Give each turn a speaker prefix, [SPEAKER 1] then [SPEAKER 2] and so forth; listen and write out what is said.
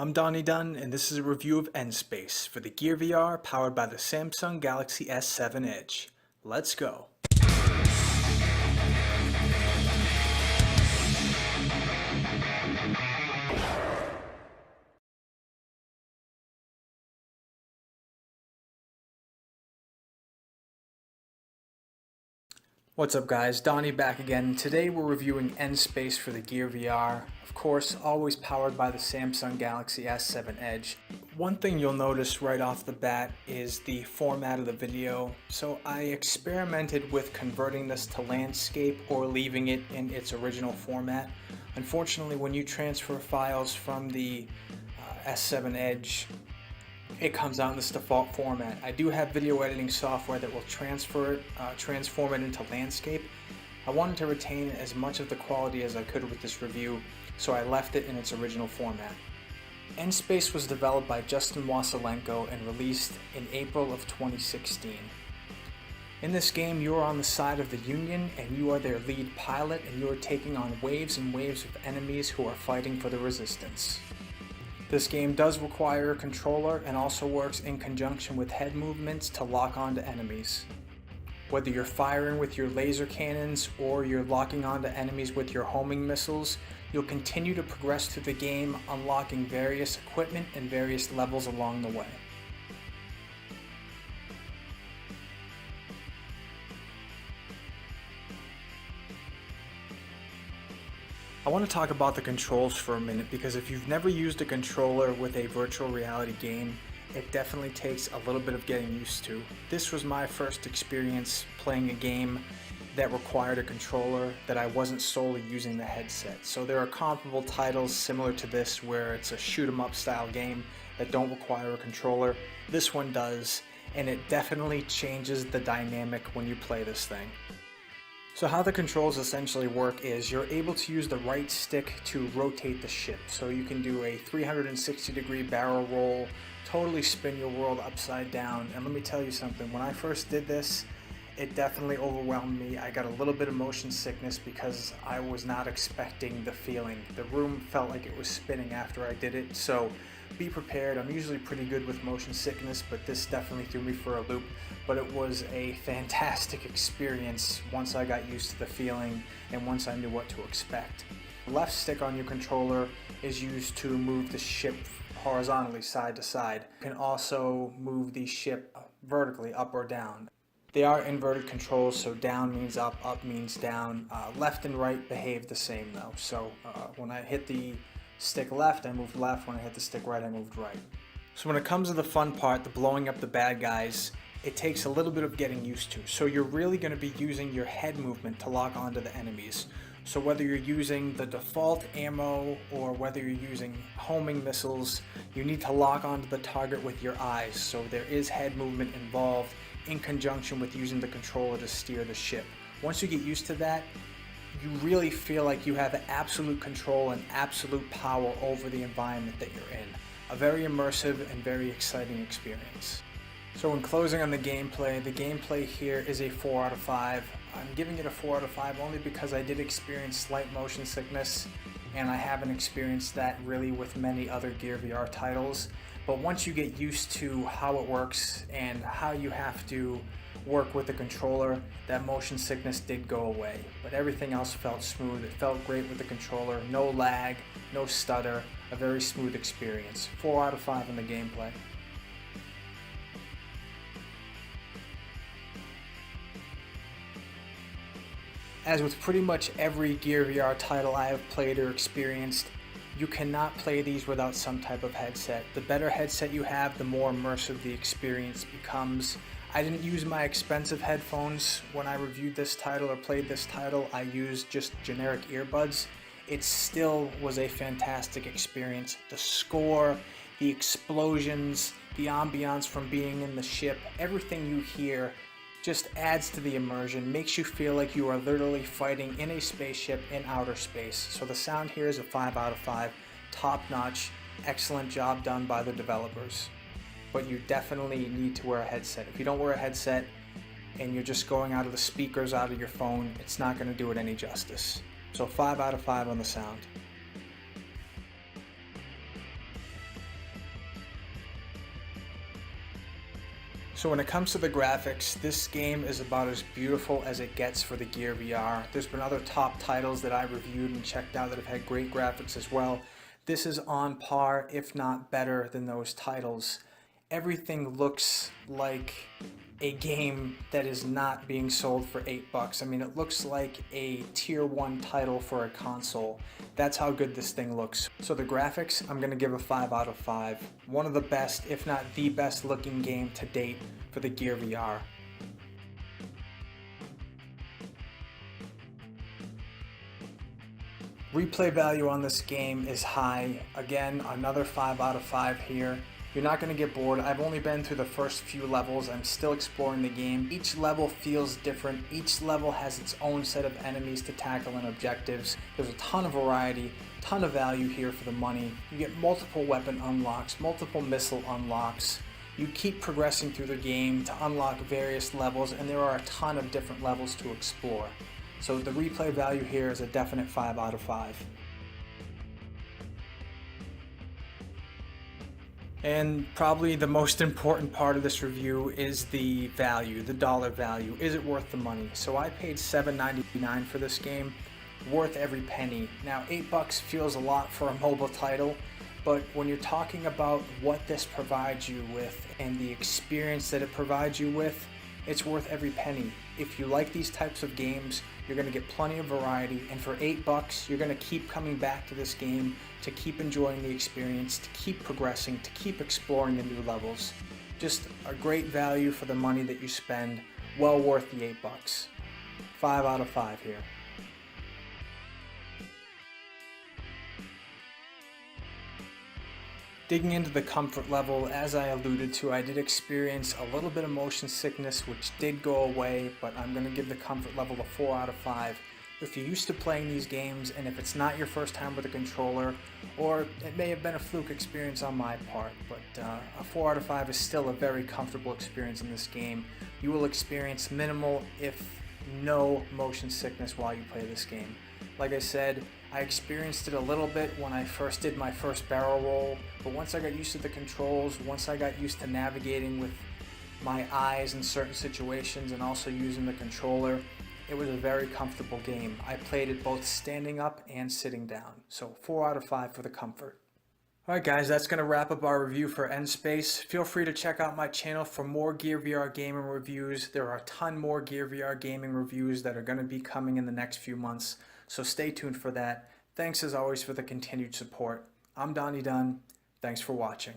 [SPEAKER 1] I'm Donnie Dunn, and this is a review of N-Space for the GearVR powered by the Samsung Galaxy S7 Edge. Let's go! What's up guys, Donnie back again. Today we're reviewing N-Space for the GearVR. Of course, always powered by the Samsung Galaxy S7 Edge. One thing you'll notice right off the bat is the format of the video. So I experimented with converting this to landscape or leaving it in its original format. Unfortunately, when you transfer files from the S7 Edge, it comes out in this default format. I do have video editing software that will transform it into landscape. I wanted to retain as much of the quality as I could with this review, so I left it in its original format. N-Space was developed by Justin Wasilenko and released in April of 2016. In this game, you are on the side of the Union and you are their lead pilot, and you are taking on waves and waves of enemies who are fighting for the Resistance. This game does require a controller and also works in conjunction with head movements to lock onto enemies. Whether you're firing with your laser cannons or you're locking onto enemies with your homing missiles, you'll continue to progress through the game, unlocking various equipment and various levels along the way. I want to talk about the controls for a minute, because if you've never used a controller with a virtual reality game, it definitely takes a little bit of getting used to. This was my first experience playing a game that required a controller, that I wasn't solely using the headset. So there are comparable titles similar to this where it's a shoot 'em up style game that don't require a controller. This one does, and it definitely changes the dynamic when you play this thing. So how the controls essentially work is you're able to use the right stick to rotate the ship. So you can do a 360-degree barrel roll, totally spin your world upside down. And let me tell you something, when I first did this, it definitely overwhelmed me. I got a little bit of motion sickness because I was not expecting the feeling. The room felt like it was spinning after I did it, so be prepared. I'm usually pretty good with motion sickness, but this definitely threw me for a loop. But it was a fantastic experience once I got used to the feeling and once I knew what to expect. The left stick on your controller is used to move the ship horizontally side to side. You can also move the ship vertically up or down. They are inverted controls, so down means up, up means down. Left and right behave the same though. So when I hit the stick left, I moved left. When I hit the stick right, I moved right. So when it comes to the fun part, the blowing up the bad guys, it takes a little bit of getting used to. So you're really going to be using your head movement to lock onto the enemies. So whether you're using the default ammo or whether you're using homing missiles, you need to lock onto the target with your eyes. So there is head movement involved in conjunction with using the controller to steer the ship. Once you get used to that, you really feel like you have absolute control and absolute power over the environment that you're in. A very immersive and very exciting experience. So in closing on the gameplay here is a 4 out of 5. I'm giving it a 4 out of 5 only because I did experience slight motion sickness, and I haven't experienced that really with many other GearVR titles. But once you get used to how it works and how you have to work with the controller, that motion sickness did go away. But everything else felt smooth. It felt great with the controller. No lag, no stutter, a very smooth experience. 4 out of 5 on the gameplay. As with pretty much every GearVR title I have played or experienced, you cannot play these without some type of headset. The better headset you have, the more immersive the experience becomes. I didn't use my expensive headphones when I reviewed this title or played this title. I used just generic earbuds. It still was a fantastic experience. The score, the explosions, the ambiance from being in the ship, everything you hear just adds to the immersion, makes you feel like you are literally fighting in a spaceship in outer space. So the sound here is a 5 out of 5, top notch, excellent job done by the developers. But you definitely need to wear a headset. If you don't wear a headset and you're just going out of the speakers out of your phone, it's not going to do it any justice. So 5 out of 5 on the sound. So when it comes to the graphics, this game is about as beautiful as it gets for the GearVR. There's been other top titles that I reviewed and checked out that have had great graphics as well. This is on par, if not better, than those titles. Everything looks like a game that is not being sold for $8. I mean, it looks like a tier 1 title for a console. That's how good this thing looks. So the graphics, I'm gonna give a 5 out of 5. One of the best, if not the best looking game to date for the GearVR. Replay value on this game is high. Again, another 5 out of 5 here. You're not going to get bored. I've only been through the first few levels. I'm still exploring the game. Each level feels different. Each level has its own set of enemies to tackle and objectives. There's a ton of variety, ton of value here for the money. You get multiple weapon unlocks, multiple missile unlocks. You keep progressing through the game to unlock various levels, and there are a ton of different levels to explore. So the replay value here is a definite 5 out of 5. And probably the most important part of this review is the value, the dollar value. Is it worth the money? So I paid $7.99 for this game, worth every penny. Now $8 feels a lot for a mobile title, but when you're talking about what this provides you with and the experience that it provides you with, it's worth every penny. If you like these types of games, you're going to get plenty of variety, and for $8, you're going to keep coming back to this game to keep enjoying the experience, to keep progressing, to keep exploring the new levels. Just a great value for the money that you spend, well worth the $8. 5 out of 5 here. Digging into the comfort level, as I alluded to, I did experience a little bit of motion sickness, which did go away, but I'm going to give the comfort level a 4 out of 5. If you're used to playing these games, and if it's not your first time with a controller, or it may have been a fluke experience on my part, but a 4 out of 5 is still a very comfortable experience in this game. You will experience minimal, if no, motion sickness while you play this game. Like I said, I experienced it a little bit when I first did my first barrel roll, but once I got used to the controls, once I got used to navigating with my eyes in certain situations and also using the controller, it was a very comfortable game. I played it both standing up and sitting down, so 4 out of 5 for the comfort. Alright guys, that's going to wrap up our review for N-Space. Feel free to check out my channel for more GearVR gaming reviews. There are a ton more GearVR gaming reviews that are going to be coming in the next few months, so stay tuned for that. Thanks as always for the continued support. I'm Donnie Dunn. Thanks for watching.